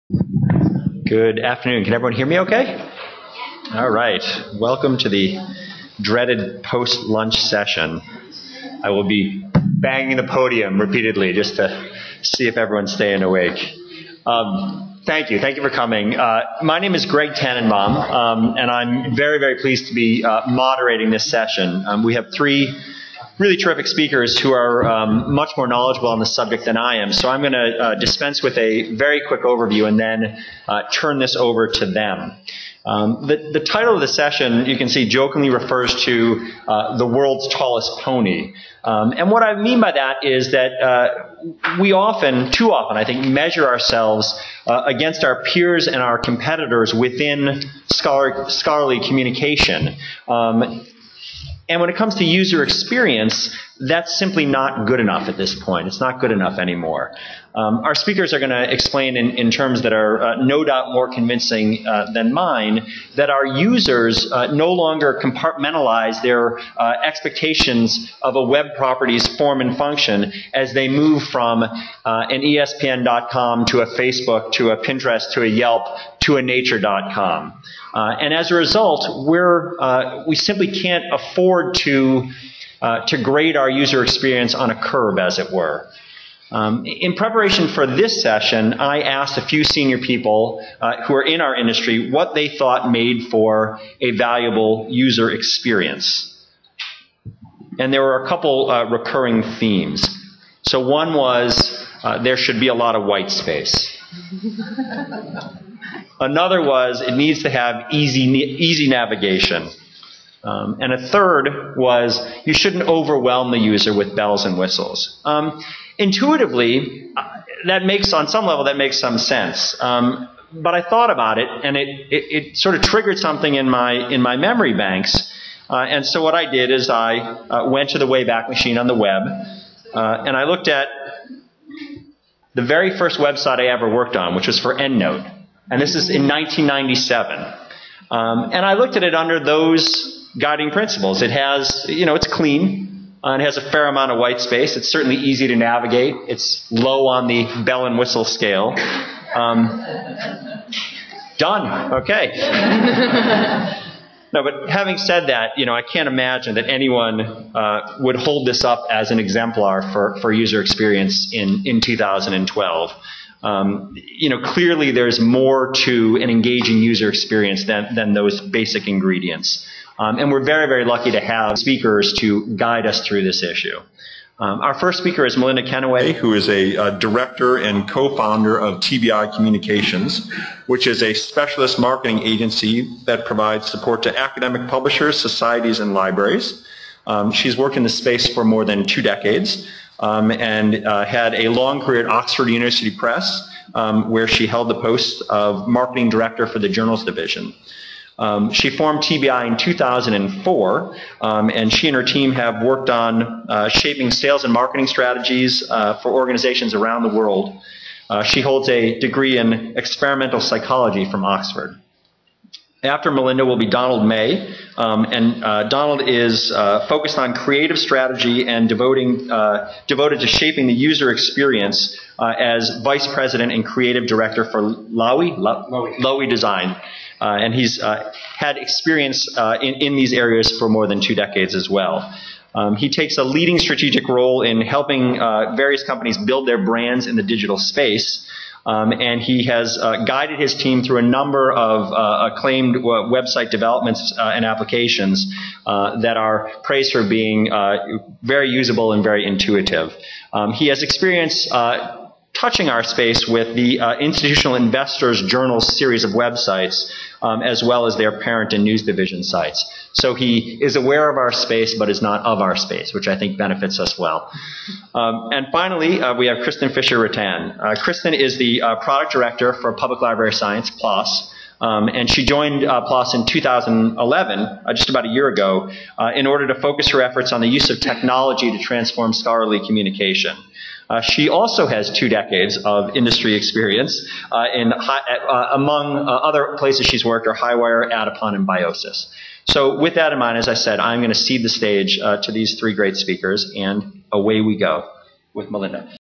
Good afternoon. Can everyone hear me okay? All right. Welcome to the dreaded post-lunch session. I will be banging the podium repeatedly just to see if everyone's staying awake. Thank you. Thank you for coming. My name is Greg Tannenbaum, and I'm very, very pleased to be moderating this session. We have three really terrific speakers who are much more knowledgeable on the subject than I am. So I'm going to dispense with a very quick overview and then turn this over to them. The title of the session, you can see, jokingly refers to the world's tallest pony. And what I mean by that is that we often, too often, I think, measure ourselves against our peers and our competitors within scholarly communication. And when it comes to user experience, that's simply not good enough at this point. It's not good enough anymore. Our speakers are going to explain in terms that are no doubt more convincing than mine that our users no longer compartmentalize their expectations of a web property's form and function as they move from an ESPN.com to a Facebook to a Pinterest to a Yelp to a Nature.com. And as a result, we simply can't afford to grade our user experience on a curve, as it were. In preparation for this session, I asked a few senior people who are in our industry what they thought made for a valuable user experience. And there were a couple recurring themes. So one was there should be a lot of white space. Another was it needs to have easy navigation. And a third was you shouldn't overwhelm the user with bells and whistles. Intuitively, on some level, that makes some sense. But I thought about it, and it sort of triggered something in my memory banks. And so what I did is I went to the Wayback Machine on the web, and I looked at the very first website I ever worked on, which was for EndNote. And this is in 1997. And I looked at it under those guiding principles. It has, it's clean, and it has a fair amount of white space. It's certainly easy to navigate. It's low on the bell and whistle scale. Done. Okay. No, but having said that, I can't imagine that anyone would hold this up as an exemplar for user experience in 2012. Clearly there's more to an engaging user experience than those basic ingredients. And we're very, very lucky to have speakers to guide us through this issue. Our first speaker is Melinda Kennaway, who is a director and co-founder of TBI Communications, which is a specialist marketing agency that provides support to academic publishers, societies, and libraries. She's worked in the space for more than 2 decades and had a long career at Oxford University Press, where she held the post of marketing director for the journals division. She formed TBI in 2004, and she and her team have worked on shaping sales and marketing strategies for organizations around the world. She holds a degree in experimental psychology from Oxford. After Melinda will be Donald May, and Donald is focused on creative strategy and devoted to shaping the user experience as vice president and creative director for Lowy Design. And he's had experience in these areas for more than 2 decades as well. He takes a leading strategic role in helping various companies build their brands in the digital space. And he has guided his team through a number of acclaimed website developments and applications that are praised for being very usable and very intuitive. He has experience touching our space with the Institutional Investors Journal series of websites, as well as their parent and news division sites. So he is aware of our space, but is not of our space, which I think benefits us well. And finally, we have Kristin Fisher. Kristin is the product director for Public Library Science, PLOS. And she joined PLOS in 2011, just about a year ago, in order to focus her efforts on the use of technology to transform scholarly communication. She also has 2 decades of industry experience among other places she's worked are Highwire, Adapon, and Biosis. So with that in mind, as I said, I'm going to cede the stage to these 3 great speakers, and away we go with Melinda.